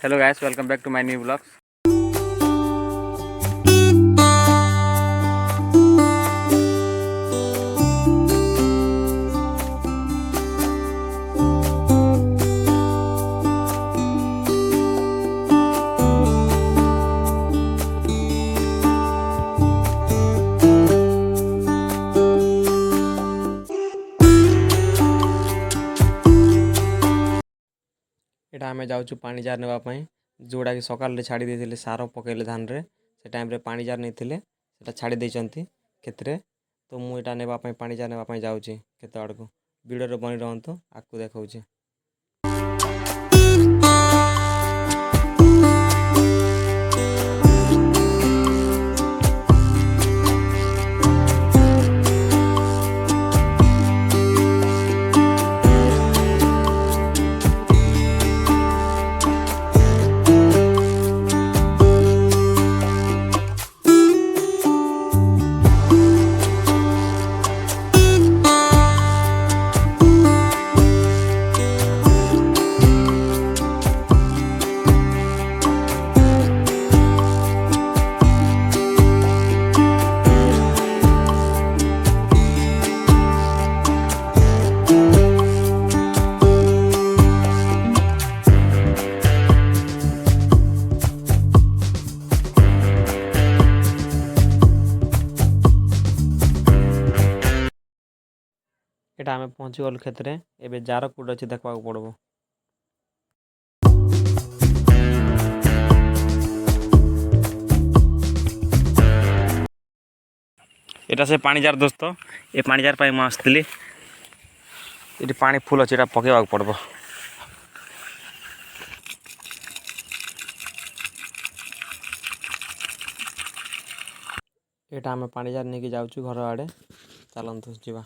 Hello guys, welcome back to my new vlogs. एटा आमे जाउछु पानी jar नेबा पई जोडा कि सकाल रे छाडी देथिले सारो पकेले धान रे से टाइम रे पानी जार नेथिले सेटा छाडी देचंती खेतरे तो मु एटा नेबा पई पानी जार नेबा पई जाउछि खेत आडको वीडियो रे बनि रहंतो आकु देखाउछि। एटा आमे पहुँची गलु खेतरे एबे जार कुड अछि देखबाक पड़बो। एटा से पानी जार दोस्त ए पानी जार पाई म आस्तली एटी पानी फुल अछि एटा पकेबाक पड़बो। एटा आमे पानी जार नेकी जाउछु घर आडे चलंतु जीवा।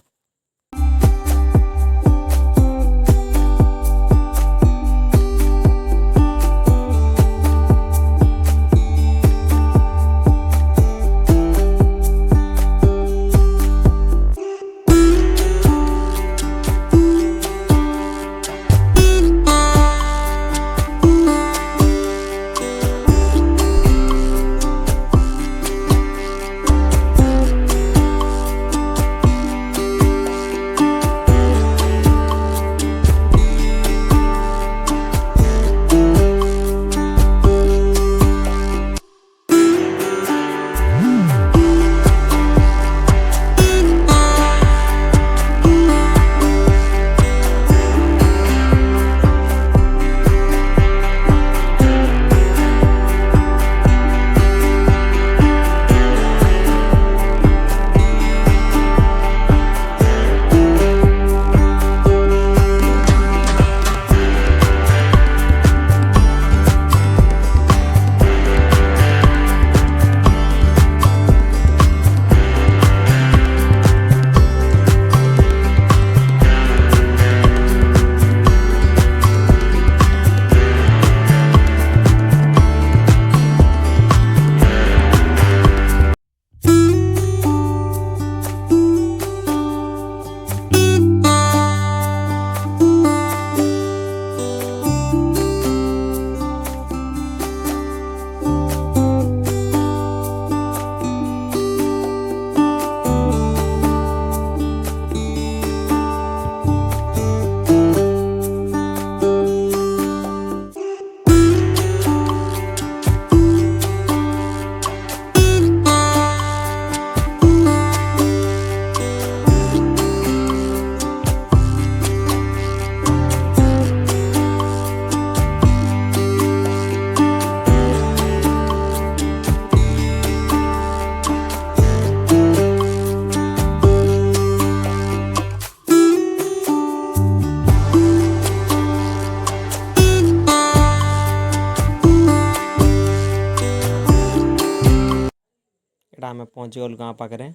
एटा आमे पहुँची गलु गाँ पाखरे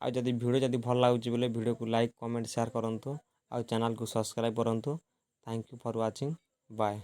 आ जदि वीडियो जदि भल लागुची बोले वीडियो को लाइक कमेंट शेयर करंतु आ चैनल को सब्सक्राइब करंतु। Thank you for watching bye.